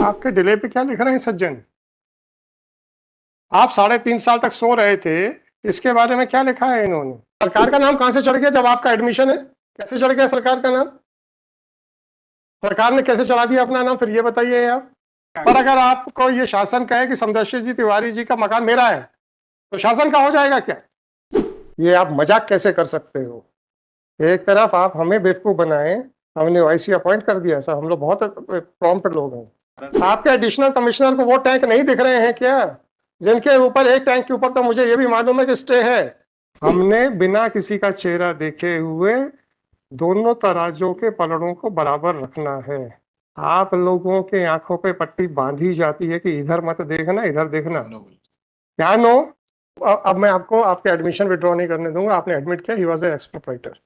आपके डिले पे क्या लिख रहे हैं सज्जन? आप 3.5 साल तक सो रहे थे, इसके बारे में क्या लिखा है इन्होंने? सरकार का नाम कहां से चढ़ गया जब आपका एडमिशन है? कैसे चढ़ गया सरकार का नाम? सरकार ने कैसे चढ़ा दिया अपना नाम, फिर ये बताइए आप। पर अगर आपको ये शासन कहे कि समदर्शी जी तिवारी जी का मकान मेरा है, तो शासन का हो जाएगा क्या? ये आप मजाक कैसे कर सकते हो? एक तरफ आप हमें बेवकूफ बनाए, हमने ओआईसी अपॉइंट कर दिया, सर हम लोग बहुत प्रॉम्प्ट लोग हैं। आपके एडिशनल कमिश्नर को वो टैंक नहीं दिख रहे हैं क्या, जिनके ऊपर एक टैंक के ऊपर तो मुझे ये भी मालूम है कि स्टे है? हमने बिना किसी का चेहरा देखे हुए दोनों तराजों के पलड़ों को बराबर रखना है। आप लोगों के आंखों पे पट्टी बांधी जाती है कि इधर मत देखना, इधर देखना। क्या नो? अब मैं आपको आपके एडमिशन विड्रॉ नहीं करने दूंगा। आपने एडमिट किया ही वाज एक्स प्रोप्राइटर।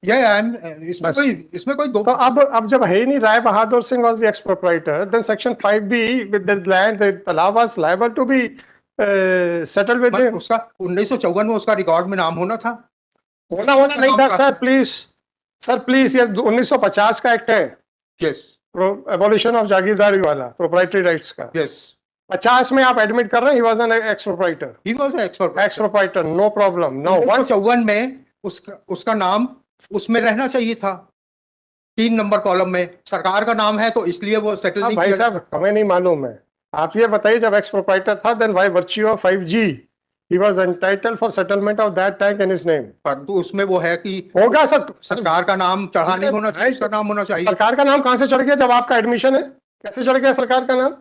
इसमें कोई दो तो अब जब है ही नहीं, Rai Bahadur Singh was the ex proprietor, then section 5B with the land the talab was liable to be settled with him. उसका 1954 में उसका रिकॉर्ड में नाम होना था। होना नहीं था सर, प्लीज ये 1950 का एक्ट है। यस, एबॉलिशन ऑफ जागीरदारी वाला, प्रोप्राइटरी राइट्स का। यस, 50 में आप एडमिट कर रहे हैं he was an ex proprietor. He was an ex proprietor, no problem. No, 1954 में उसका नाम उसमें रहना चाहिए था, 3 नंबर कॉलम में सरकार का नाम है, तो इसलिए वो सेटल नहीं भाई साहब हमें नहीं मालूम है। आप ये बताइए, जब एक्स प्रोप्राइटर था, then by virtue of 5G he was entitled for settlement of that tank in his name। परंतु उसमें वो है कि होगा सर, सरकार का नाम चढ़ा नहीं होना चाहिए, उसका नाम होना चाहिए। सरकार का नाम कहां से चढ़ गया जब आपका एडमिशन है? कैसे चढ़ गया सरकार का नाम?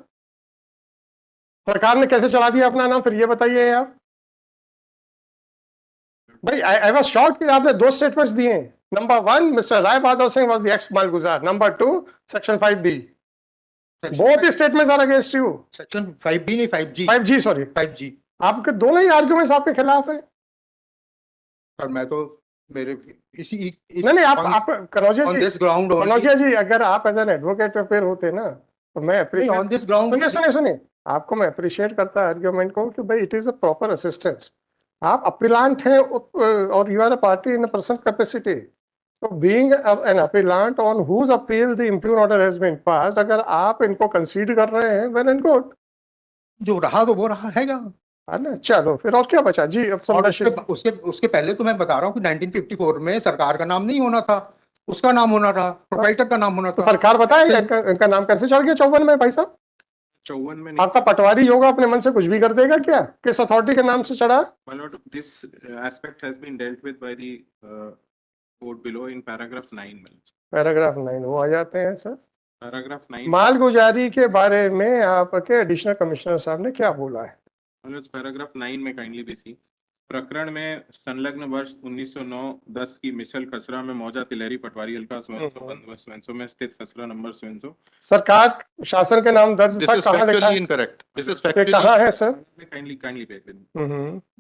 सरकार ने कैसे चढ़ा दिया अपना नाम, फिर ये बताइए आप। भाई आई वाज शॉक्ड कि आपने 2 स्टेटमेंट्स दिए हैं। Number 1, mister Rai Bahadur Singh was the ex malguzar. Number 2, section 5B। Both the statements are against you. Section 5B नहीं, 5G। 5G, sorry 5G। आपके दोनों ही आर्गुमेंट्स आपके खिलाफ है। पर मैं तो मेरे नहीं आप कनौजिया जी, अगर आप एज एन एडवोकेट प्रिपेयर होते ना, तो मैं ऑन दिस ग्राउंड सुनिए आपको मैं अप्रिशिएट करता आर्गुमेंट को कि भाई it is a proper assistance. आप अपीलांट हैं और you are a party in a personal capacity, तो being an appellant on whose appeal the impugned order has been passed, अगर आप इनको कंसीड कर रहे हैं, वेल एंड गुड। जो रहा तो वो रहा है ना, चलो फिर और क्या बचा जी। अब और उसके पहले तो मैं बता रहा हूँ कि 1954 में सरकार का नाम नहीं होना था, उसका नाम होना था, प्रोप्राइटर का नाम होना था। तो सरकार बताए इनका नाम कैसे चढ़ गया 54 में? भाई साहब 54 में आपका पटवारी होगा अपने मन से कुछ भी कर देगा क्या? किस अथॉरिटी के नाम से चढ़ा? This aspect has been dealt with by the court below in paragraph 9। Paragraph 9 वो आ जाते हैं सर। पैराग्राफ 9 मालगुजारी के बारे में आपके एडिशनल कमिश्नर साहब ने क्या बोला है? पैराग्राफ 9 में काइंडली बेसी प्रकरण में संलग्न वर्ष 1909-10 की मिशल खसरा में मौजा तिलहरी पटवारी हल्का स्वयंसो में स्थित खसरा नंबर स्वयंसो सरकार शासन के नाम दर्ज था, कहां लिखा है? इनकरेक्ट। दिस इज कहां है सर? काइंडली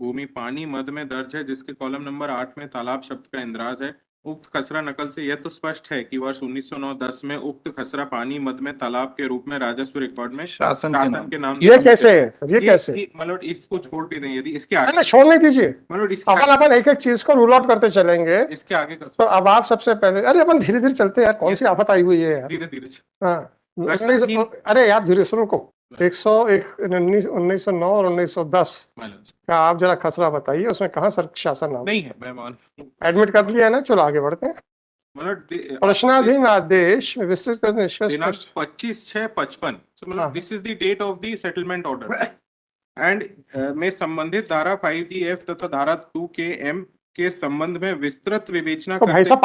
भूमि पानी मद में दर्ज है, जिसके कॉलम नंबर 8 में तालाब शब्द का इंद्राज है। उक्त खसरा नकल से यह तो स्पष्ट है कि वर्ष 1909-10 में उक्त खसरा पानी मद में तालाब के रूप में राजस्व रिकॉर्ड में शासन के नाम ये कैसे है? ये कैसे मतलब इसको छोड़ भी नहीं, यदि इसके आगे छोड़ने दीजिए, मतलब अपन एक एक चीज को रूल आउट करते चलेंगे। इसके आगे तो अब आप सबसे पहले, अरे अपन धीरे धीरे चलते हैं यार, कौन सी आफत आई हुई है यार। धीरे धीरे हाँ, अरे यार धीरे शुरू को 1909 और 1910 का आप जरा खसरा बताइए, उसमें कहाँ सर शासन नाम नहीं है? मैं मान एडमिट कर लिया है ना, चलो आगे बढ़ते हैं। प्रश्नाधीन आदेश विस्तृत करने 25/6/55। मतलब this is the date of the settlement order and में संबंधित धारा 5DF तथा धारा 2KM के संबंध में विस्तृत विवेचना। तो भाई साहब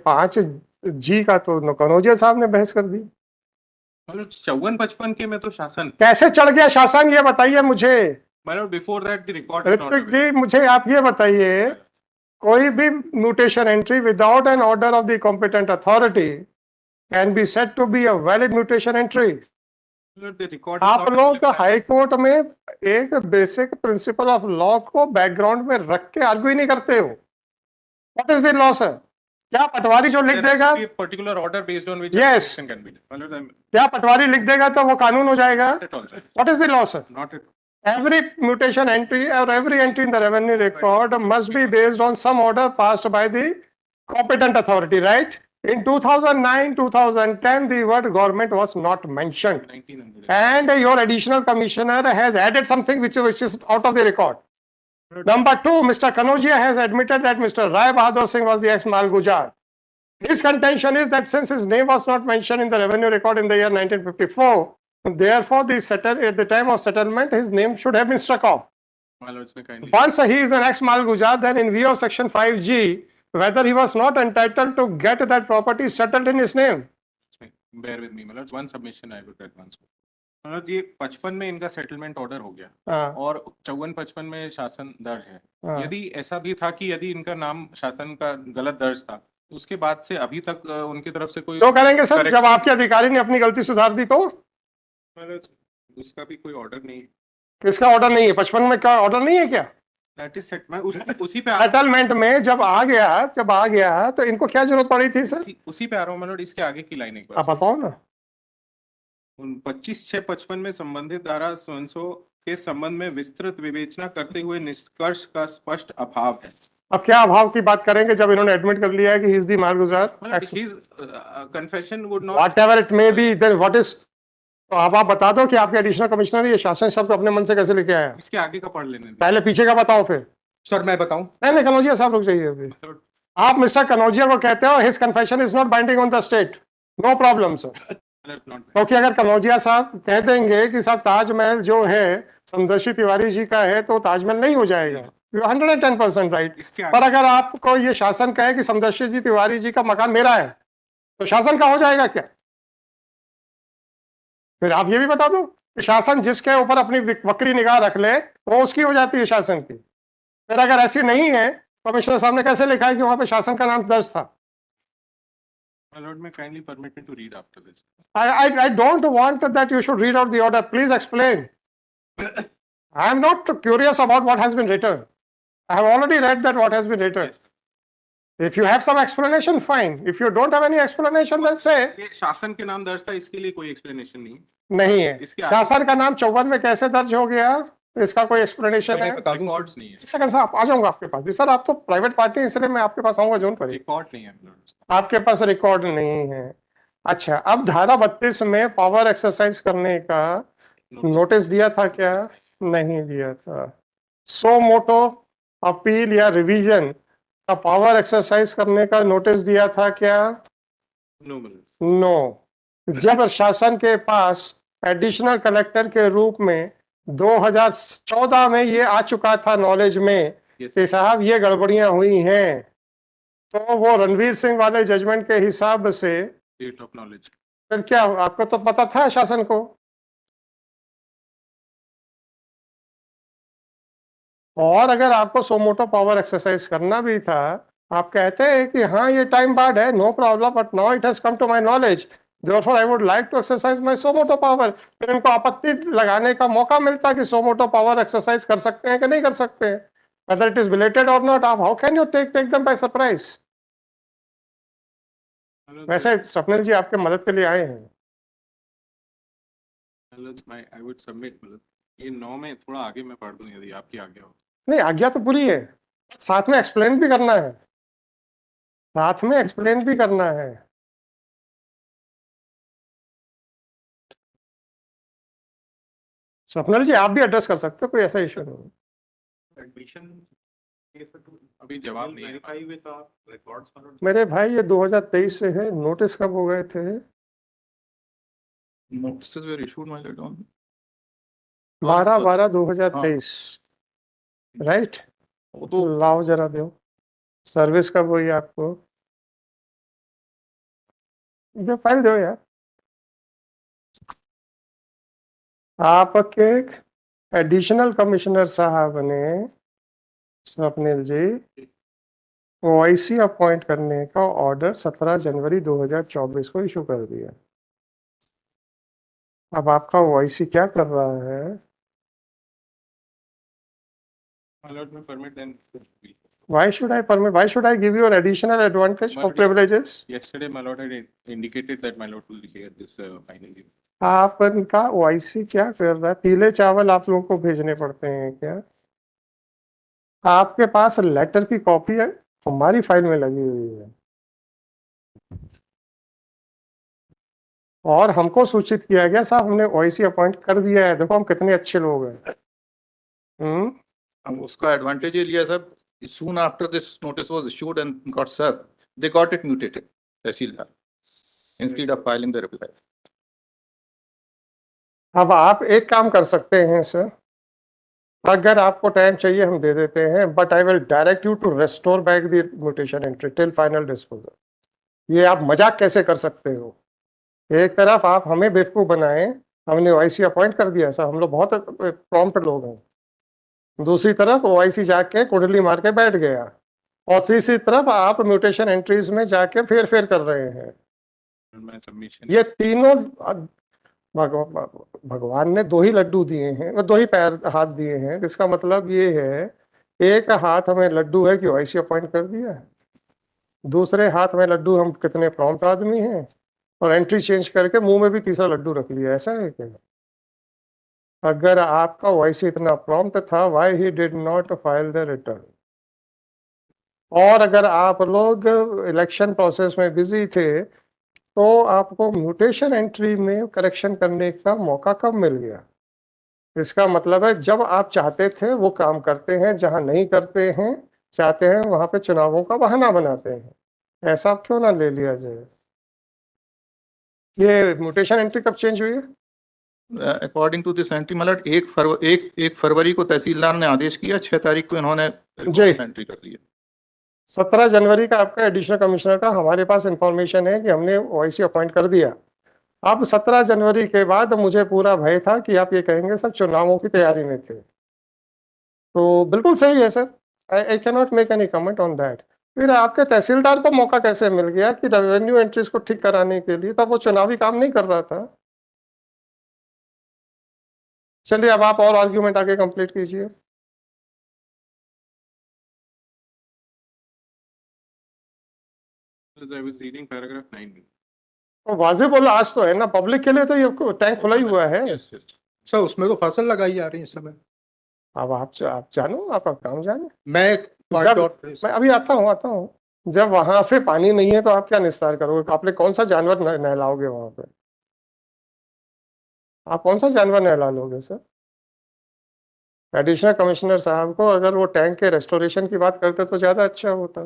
5G का तो कनौजिया साहब ने बहस कर दी। 54-55 के में तो शासन कैसे चढ़ गया शासन, ये बताइए मुझे। Before that the record Ritwik ji मुझे आप ये बताइए, कोई भी mutation entry without an order of the competent authority can be said to be a valid mutation entry. आप लोग हाई कोर्ट में एक बेसिक प्रिंसिपल ऑफ लॉ को बैकग्राउंड में रख के आर्ग्यू नहीं करते हो। What is the law sir? क्या पटवारी जो लिख देगा particular order based on which action can be done, क्या पटवारी लिख देगा तो वो कानून हो जाएगा? What is the law sir? Not at Every mutation entry or every entry in the revenue record must be based on some order passed by the competent authority, right? In 2009, 2010, the word government was not mentioned. 1900. And your additional commissioner has added something which is out of the record. Number two, Mr. Kanodia has admitted that Mr. Rai Bahadur Singh was the ex-Malgujar. His contention is that since his name was not mentioned in the revenue record in the year 1954, therefore at the time of settlement, his name should have been struck off. My lords, may kindly Once he is an ex-Malgujar, then in view of section 5G, whether he was not entitled to get that property settled in his name. bear with me, my lords. One submission I would advance. मतलब ये 55 में इनका settlement order हो गया हाँ, और 54-55 में शासन दर्ज है। हाँ। यदि ऐसा भी था कि यदि इनका नाम शासन का गलत दर्ज था, उसके बाद से अभी तक उनकी तरफ से कोई तो करेंगे सर, जब correction- आपके अधिकारी ने अपनी गलती सुधार दी तो? मतलब उसका भी कोई ऑर्डर नहीं है। किसका ऑर्डर नहीं है? 55 में क्या ऑर्डर नहीं है क्या? दैट इज सेट, मैं उसी पे सेटलमेंट में जब आ गया तो इनको क्या जरूरत पड़ी थी सर? उसी पे आ रहा हूँ मतलब इसके आगे की लाइन एक बार आप बताओ ना। 25/6/55 में संबंधित धारा 700 के संबंध में विस्तृत विवेचना करते हुए निष्कर्ष का स्पष्ट अभाव है। अब क्या अभाव की बात करेंगे जब इन्होंने एडमिट कर लिया है कि he is the malguzar? Confession would not whatever it may be, then what is? तो अब आप बता दो कि आपके एडिशनल कमिश्नर ये शासन शब्द अपने मन से कैसे लेके आया? इसके आगे का पढ़ लेने दें। पहले पीछे का बताओ फिर। सर मैं बताऊं? नहीं, कनौजिया साहब रुक जाइए अभी। आप मिस्टर कनौजिया को कहते हो his confession is not binding on the state, no problem sir. क्योंकि अगर कनौजिया साहब कह देंगे कि साहब ताजमहल जो है समदर्शी तिवारी जी का है तो ताजमहल नहीं हो जाएगा, 110% राइट। पर अगर आपको ये शासन कहे कि समदर्शी जी तिवारी जी का मकान मेरा है तो शासन का हो जाएगा क्या? फिर आप ये भी बता दो कि शासन जिसके ऊपर अपनी वक्री निगाह रख ले वो उसकी हो जाती है शासन की। फिर अगर ऐसी नहीं है, कमिश्नर साहब ने कैसे लिखा है कि वहां पे शासन का नाम दर्ज था? My lord, may kindly permit me to read after this. I don't want that you should read out the order. Please explain. I am not curious about what has been written. I have already read that what has been written. Yes. If you have some explanation, fine. If you don't have any explanation, then say. ये शासन के नाम दर्ज था, इसके लिए कोई explanation नहीं नहीं है। इसके आगे- शासन का नाम 54 में कैसे दर्ज हो गया, इसका कोई एक्सप्लेनेशन है? बता दूं? रिकॉर्ड्स नहीं है। एक सेकंड साहब, आ जाऊंगा आपके पास भी। सर आप तो प्राइवेट पार्टी, इसलिए मैं आपके पास आऊंगा जोन पर। रिकॉर्ड नहीं है my lord। आपके पास रिकॉर्ड नहीं है? अच्छा, अब धारा 32 में पावर एक्सरसाइज करने का नोटिस दिया था क्या? नहीं दिया था। सो मोटो अपील या रिवीजन का पावर एक्सरसाइज करने का नोटिस दिया था क्या? No my lord। नो। जब शासन के पास एडिशनल कलेक्टर के रूप में 2014 में ये आ चुका था नॉलेज में Yes, कि साहब ये गड़बड़ियां हुई हैं, तो वो रणवीर सिंह वाले जजमेंट के हिसाब से state of knowledge। फिर क्या आपको तो पता था शासन को? और अगर आपको सोमोटो पावर एक्सरसाइज करना भी था, आप कहते हैं कि हाँ ये टाइम बार्ड है, no problem, but now it has come to my knowledge, therefore I would like to exercise my suo motu power. फिर इनको आपत्ति लगाने का मौका मिलता कि सोमोटो पावर एक्सरसाइज कर सकते हैं कि नहीं कर सकते हैं, whether it is related or not। आप how can you take them by surprise? वैसे स्वप्निल जी आपके मदद के लिए आए हैं। I would submit, मतलब ये 9 में थोड़ा आगे मैं पढ़ दूं यदि आपकी आज्ञा हो। नहीं, आज्ञा तो पूरी है, साथ में एक्सप्लेन भी करना है, साथ में एक्सप्लेन भी करना है। स्वप्निल जी आप भी एड्रेस कर सकते हो, कोई ऐसा इशू नहीं। एडमिशन अभी जवाब नहीं है। मेरे भाई ये 2023 से है, नोटिस कब हो गए थे? Notices were issued, my lord, on 12/12/2023, right? वो तो लाओ जरा दो, सर्विस कब हुई आपको? जो फाइल दो यार। आपके एडिशनल कमिश्नर साहब ने स्वप्निल जी ओआईसी अपॉइंट करने का ऑर्डर 17 जनवरी 2024 को इशू कर दिया। अब आपका ओआईसी क्या कर रहा है? my lord, may permit then। Why should I permit? Why should I give you an additional advantage My or lord, privileges? Yesterday, my lord had indicated that my lord will hear this final hearing। आप इनका OIC क्या कर रहा है? पीले चावल आप लोगों को भेजने पड़ते हैं क्या? आपके पास लेटर की कॉपी है, हमारी फाइल में लगी हुई है। और हमको सूचित किया गया साहब हमने ओआईसी अपॉइंट कर दिया है, देखो हम कितने अच्छे लोग हैं। हम उसका एडवांटेज ये लिया सब। Soon after this notice was issued and got served, they got it mutated, tehsildar, instead of filing the reply. अब आप एक काम कर सकते हैं सर, अगर आपको टाइम चाहिए हम दे देते हैं, but I will direct you to restore back the mutation entry till final disposal. ये आप मजाक कैसे कर सकते हो? एक तरफ आप हमें बेवकूफ बनाए, हमने ओआईसी अपॉइंट कर दिया सर, हम लोग बहुत प्रॉम्प्ट लोग हैं, दूसरी तरफ ओआईसी जाके कुंडली मार के बैठ गया, और तीसरी तरफ आप म्यूटेशन एंट्रीज में जाके फेर कर रहे हैं। ये तीनों भगवान ने दो ही लड्डू दिए हैं, दो ही पैर हाथ दिए हैं, इसका मतलब ये है एक हाथ हमें लड्डू है कि ओआईसी अपॉइंट कर दिया है, दूसरे हाथ में लड्डू हम कितने प्रॉम्प्ट आदमी हैं, और एंट्री चेंज करके मुंह में भी तीसरा लड्डू रख लिया। ऐसा है क्या? अगर आपका ओआईसी इतना प्रॉम्प्ट था, why he did not file the return? और अगर आप लोग इलेक्शन प्रोसेस में बिजी थे तो आपको म्यूटेशन एंट्री में करेक्शन करने का मौका कब मिल गया? इसका मतलब है जब आप चाहते थे वो काम करते हैं, जहां नहीं करते हैं चाहते हैं वहां पे चुनावों का बहाना बनाते हैं। ऐसा क्यों ना ले लिया जाए? ये म्यूटेशन एंट्री कब चेंज हुई है? अकॉर्डिंग टू दिस एंट्री मतलब एक फरवरी को तहसीलदार ने आदेश किया, 6 तारीख को इन्होंने एंट्री कर दी है। 17 जनवरी का आपका एडिशनल कमिश्नर का हमारे पास इंफॉर्मेशन है कि हमने ओआईसी अपॉइंट कर दिया। अब 17 जनवरी के बाद मुझे पूरा भय था कि आप ये कहेंगे सब चुनावों की तैयारी में थे, तो बिल्कुल सही है sir, I can not make any comment on that. फिर आपके तहसीलदार को मौका कैसे मिल गया कि रेवेन्यू एंट्रीज को ठीक कराने के लिए? तब वो चुनावी काम नहीं कर रहा था। चलिए अब आप और आर्ग्यूमेंट आगे कंप्लीट कीजिए। I was reading paragraph 9. तो वाजिब बोला आज तो है ना, पब्लिक के लिए तो ये टैंक खुला ही हुआ है। सर उसमें तो फसल लगाई जा रही है इस समय। अब आप जानो, आपका काम जाने। मैं अभी आता हूँ। जब वहां पे पानी नहीं है तो आप क्या निस्तार करोगे? आपने कौन सा जानवर नहलाओगे वहां पे? आप कौन सा जानवर नहला लोगे सर? एडिशनल कमिश्नर साहब को अगर वो टैंक के रेस्टोरेशन की बात करते तो ज्यादा अच्छा होता।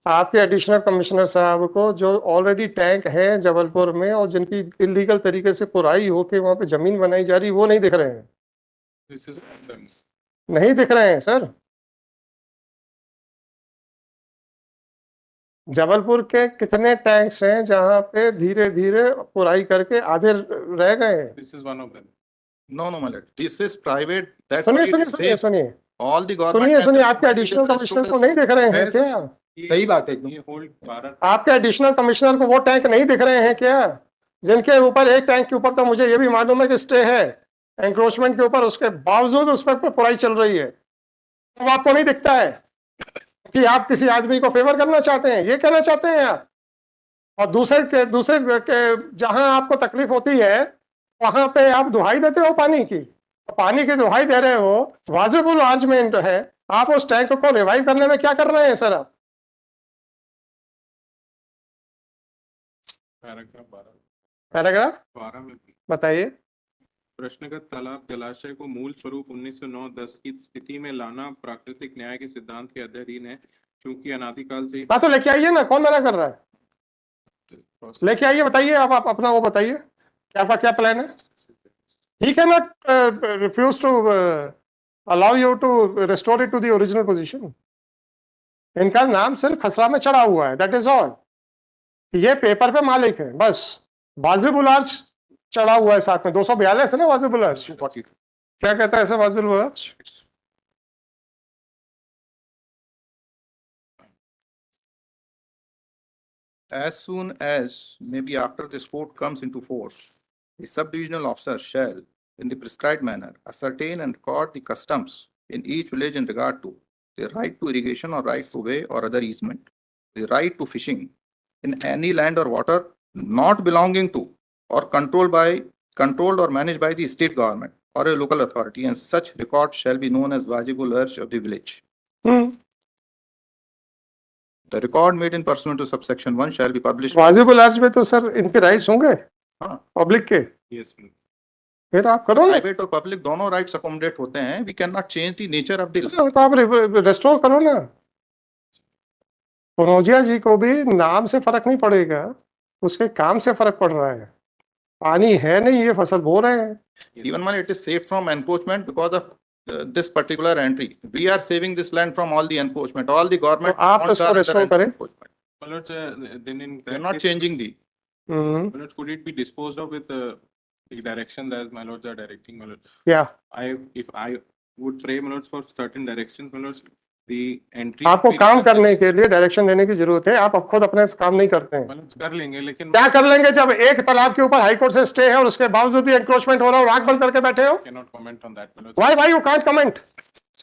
आपके एडिशनल कमिश्नर साहब को जो ऑलरेडी टैंक है जबलपुर में और जिनकी इलीगल तरीके से पुराई होके वहां पे जमीन बनाई जा रही, वो नहीं दिख रहे हैं। नहीं दिख रहे हैं सर। जबलपुर के कितने टैंक्स हैं जहां पे धीरे धीरे पुराई करके आधे रह गए हैं? This is one of them. No, my lord. This is private. That's सुनिए all the government. सुनिए, आपके एडिशनल कमिश्नर को नहीं दिख रहे हैं क्या? सही बात है एकदम। ये होल्ड 12 आपके एडिशनल कमिश्नर को वो टैंक नहीं दिख रहे हैं क्या? जिनके ऊपर एक टैंक के ऊपर तो मुझे ये भी मालूम है कि स्टे है एंक्रोचमेंट के ऊपर, उसके बावजूद उस पर पुराई चल रही है, तो आपको नहीं दिखता है कि आप किसी आदमी को फेवर करना चाहते हैं, ये कहना चाहते हैं आप? और दूसरे के जहां आपको तकलीफ होती है वहां पे आप दुहाई देते हो पानी की, पानी की दुहाई दे रहे हो, वाजिबुल आर्जमेंट है, आप उस टैंक को रिवाइव करने में क्या कर रहे हैं सर? आप पैराग्राफ 12 में बताइए। प्रश्नगत तालाब जलाशय को मूल स्वरूप 1909-10 की स्थिति में लाना प्राकृतिक न्याय के सिद्धांत के अधीन है, क्योंकि अनादिकाल से हाँ तो लेके आइए ना, कौन मना कर रहा है? लेके आइए, बताइए आप अपना वो बताइए, क्या आपका क्या प्लान है? He cannot refuse to allow you to restore it to the original position. इनका नाम सिर्फ खसरा में चढ़ा हुआ है, that is all. ये पेपर पे मालिक है बस। वाजिबुल अर्ज चढ़ा हुआ है साथ में, 242 है ना वाजिबुल अर्ज। क्या कहता है ऐसा वाजिबुल अर्ज? As soon as, maybe after this court comes into force, the sub-divisional officer shall, in the prescribed manner, ascertain and record the customs in each village in regard to the right to irrigation or right to way or other easement, the right to fishing in any land or water not belonging to or controlled or managed by the state government or a local authority, and such record shall be known as wajibul urge of the village. The record made in pursuant to subsection 1 shall be published. वाजिब large में तो sir इनके rights होंगे हाँ। Public के, Yes, please. फिर आप करो ना, Private और public दोनों rights accommodate होते हैं. We cannot change the nature of the law. तो आप रेस्टोर करो ना। कनौजिया जी को भी नाम से फर्क नहीं पड़ेगा, उसके काम से फर्क पड़ रहा है। पानी है नहीं, ये फसल बो रहे हैं। Even when it is saved from encroachment because of this particular entry, we are saving this land from all the encroachment. All the government. तो आप bonds इसको are under restore करें। encroachment. My lords, then in We are that not case, changing the. Hmm, my lords, could it be disposed of with the direction that my lords are directing, my lords? क्या If I would pray, my lords, for certain directions, my lords, the entry. आपको period- काम करने के लिए direction देने की जरूरत है, आप अब खुद अपने से काम नहीं करते हैं। my lords, कर लेंगे, लेकिन क्या कर लेंगे जब एक तालाब के ऊपर हाईकोर्ट से स्टे है और उसके बावजूद भी एंक्रोचमेंट हो रहा है और आंख बंद करके बैठे हो? cannot comment on that, my lords. Why you can't comment?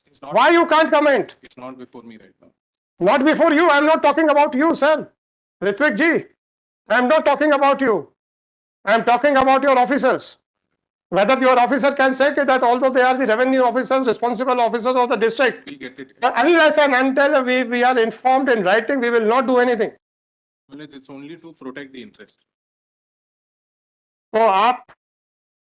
It's not, Why you can't comment? it's not before me right now. Not before you. I'm not talking about you, sir. Ritvik ji, I'm not talking about you. I'm talking about your officers. Whether your officer can say that although they are the revenue officers, responsible officers of the district, We'll get it. unless and until we are informed in writing, we will not do anything. My lords, it's only to protect the interest. तो आप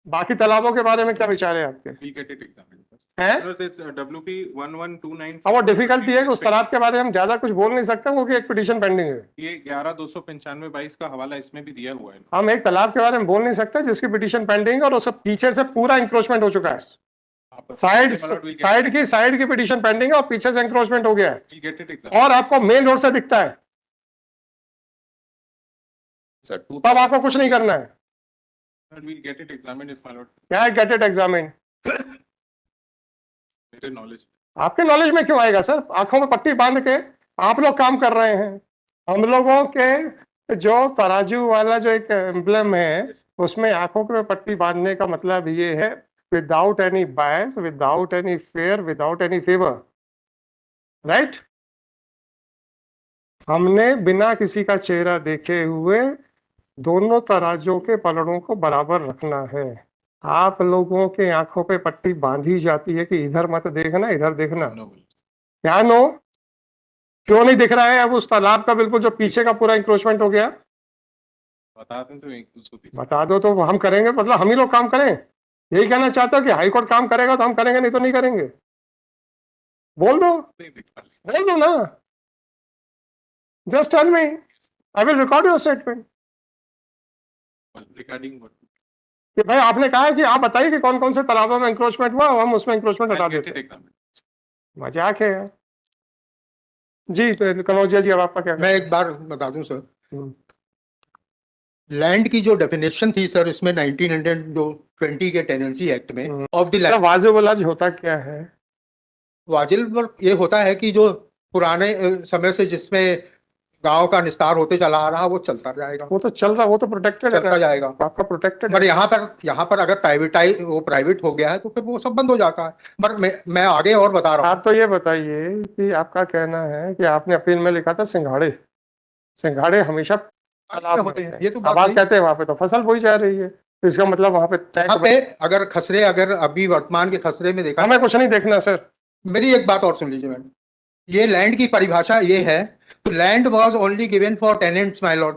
बाकी तालाबों के बारे में क्या विचार है आपके? We'll get it examined. हैं? Because it's WP 1129. अब वो डिफिकल्टी है कि उस तालाब के बारे में हम ज्यादा कुछ बोल नहीं सकते क्योंकि एक पिटीशन पेंडिंग है। ये 11/295/22 का हवाला इसमें भी दिया हुआ है। हम एक तालाब के बारे में बोल नहीं सकते जिसकी पिटीशन पेंडिंग है और उसके पीछे से पूरा इंक्रोचमेंट हो चुका है। साइड की पिटीशन पेंडिंग है और पीछे से इंक्रोचमेंट हो गया है We'll get it examined. और आपको मेन रोड से दिखता है, Sir, two. तब आपको कुछ नहीं करना है। We'll get it examined if my lord, क्या गेट इट एग्जामिन? मेरे knowledge. आपके नॉलेज में क्यों आएगा सर? आंखों में पट्टी बांध के आप लोग काम कर रहे हैं। हम लोगों के जो तराजू वाला जो एक एम्ब्लेम है उसमें आंखों पे पट्टी बांधने का मतलब ये है विदाउट एनी बायस, without any fair, without any favour, right? हमने बिना किसी का चेहरा देखे हुए दोनों तराजों के पलड़ों को बराबर रखना है। आप लोगों के आंखों पे पट्टी बांधी जाती है कि इधर मत देखना, इधर देखना। No. क्या नो? क्यों नहीं दिख रहा है अब उस तालाब का बिल्कुल जो पीछे का पूरा इंक्रोचमेंट हो गया? बता दें तो एक उसको भी। बता दो तो हम करेंगे, मतलब हम ही लोग काम करें। यही कहना चाहता हूँ कि हाईकोर्ट काम करेगा तो हम करेंगे, नहीं तो नहीं करेंगे। बोल दो, नहीं दिख पा रही। बोल दो ना। Just tell me, I will record your statement. Regarding what? कि भाई आपने कहा है कि आप बताइए कि कौन कौन से तालाबों में इंक्रोचमेंट हुआ और हम उसमें इंक्रोचमेंट हटा I'll get देते it हैं। examined. मजाक है यार। जी तो कनौजिया जी, अब आपका क्या? मैं एक बार बता दूं सर, हम्म। लैंड की जो डेफिनेशन थी सर इसमें 1920 के टेनेंसी एक्ट में ऑफ द लैंड, वाजिब लार्ज होता क्या है? वाजिब ये होता है कि जो पुराने समय से जिसमें गांव का निस्तार होते चला आ रहा वो चलता जाएगा, वो तो चल रहा, वो तो प्रोटेक्टेड है चलता ना, जाएगा। आपका प्रोटेक्टेड पर यहाँ पर अगर प्राइवेट हो गया है तो फिर वो सब बंद हो जाता है। पर मैं आगे और बता रहा हूँ। आप तो ये बताइए कि आपका कहना है कि आपने अपील में लिखा था सिंघाड़े, सिंघाड़े हमेशा तालाब होते में हैं, हैं। ये तो अब बात आप सही। कहते हैं वहां पे तो फसल बोई जा रही है, तो इसका मतलब वहां पे यहाँ टैक्स। पे अगर खसरे, अगर अभी वर्तमान के खसरे में देखा, हमें कुछ नहीं देखना सर। मेरी एक बात और सुन लीजिए मैडम, ये लैंड की परिभाषा ये है, तो land was only given for tenants my lord,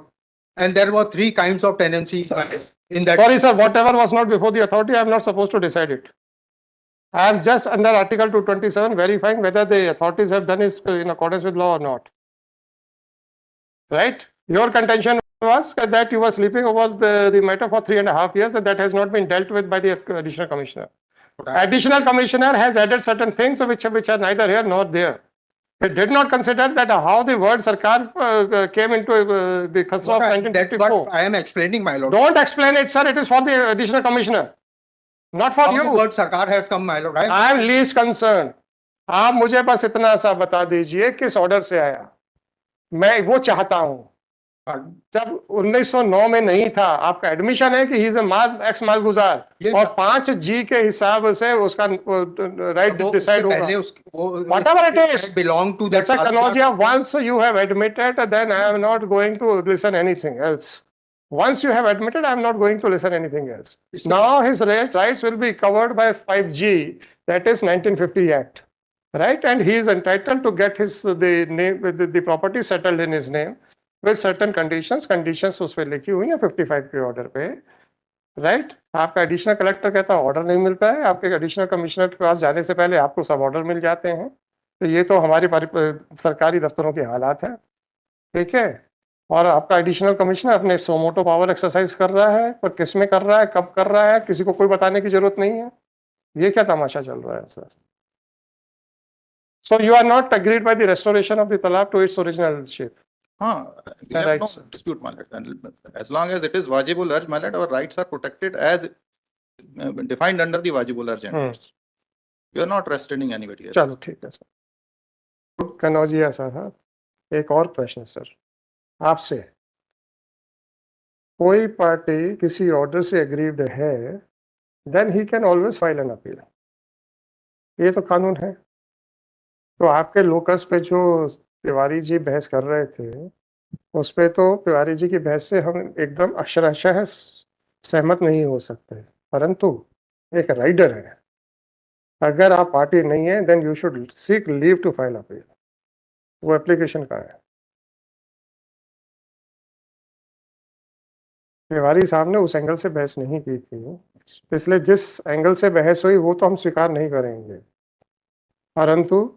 and there were 3 kinds of tenancy in that. Sorry sir, whatever was not before the authority, I am not supposed to decide it. I am just under Article 227 verifying whether the authorities have done it in accordance with law or not. Right? Your contention was that you were sleeping over the matter for 3.5 years and that has not been dealt with by the additional commissioner. Additional commissioner has added certain things which are neither here nor there. It did not consider that how the word Sarkar came into the Khasra of That's 1954. what I am explaining, my lord. Don't explain it, sir. It is for the additional commissioner, not for How the you. word Sarkar has come, my lord. I am least concerned. आप मुझे बस इतना सा बता दीजिए किस order से आया, मैं वो चाहता हूँ। जब 1909 में नहीं था, आपका एडमिशन है कि ही इज अ एक्स मालगुजार और 5G के हिसाब से उसका राइट डिसाइड होगा। Whatever it is, belong to that. Mr. Kanodia, once you have admitted, then I am not going to listen anything else. Once you have admitted, I am not going to listen anything else. Now his rights will be covered by 5G, that is 1950 Act. right? And he is entitled to get his the property settled in his name with certain conditions. Conditions उस पे लिखी हुई है 55 के order पे, right? आपका additional collector कहता है ऑर्डर नहीं मिलता है, आपके एडिशनल कमिश्नर के पास जाने से पहले आपको सब ऑर्डर मिल जाते हैं। तो ये तो हमारे सरकारी दफ्तरों के हालात हैं, ठीक है? और आपका एडिशनल कमिश्नर अपने सोमोटो पावर एक्सरसाइज कर रहा है, पर किस में कर रहा है, कब कर रहा है, किसी को कोई बताने की जरूरत नहीं है। ये क्या तमाशा चल रहा है sir? So you are not agreed by the restoration of the talab to its original shape. We have Right, no sir. dispute, my lord. And as long as it is wajibul urj, my lord, our rights are protected as defined under the wajibul urj. We are not restraining anybody else. चलो ठीक है sir. Kanaujia साहब, एक और प्रश्न sir आपसे। कोई party किसी ऑर्डर से एग्रीव्ड है, then he can always file an appeal. ये तो कानून है। तो आपके लोकस पे जो तिवारी जी बहस कर रहे थे, उस पे तो तिवारी जी की बहस से हम एकदम अक्षरशः सहमत नहीं हो सकते, परंतु एक राइडर है, अगर आप पार्टी नहीं है then you should seek leave to file appeal. वो एप्लीकेशन का है। तिवारी साहब ने उस एंगल से बहस नहीं की थी, इसलिए जिस एंगल से बहस हुई वो तो हम स्वीकार नहीं करेंगे, परंतु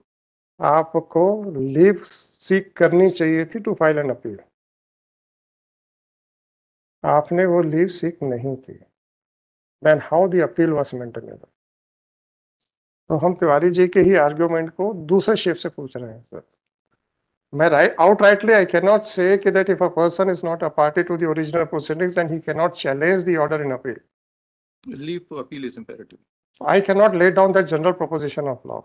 आपको लीव सीक करनी चाहिए थी टू फाइल एन अपील। आपने वो लीव सीक नहीं की, then how the appeal was maintainable. तो हम तिवारी जी के ही आर्ग्यूमेंट को दूसरे शेप से पूछ रहे हैं सर। मैं outrightly I cannot say that if a person is not a party to the original proceedings, then he cannot challenge the order in appeal. Leave to appeal is imperative. I cannot lay down that general proposition of law.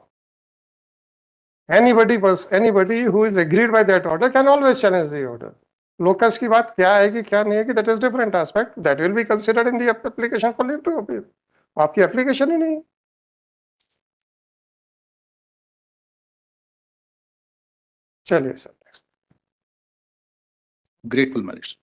Anybody who is agreed by that order can always challenge the order. Locus की बात क्या है कि क्या नहीं है कि that is different aspect that will be considered in the application for leave to appeal. आपकी application ही नहीं है। चलिए सर, Grateful, my lord.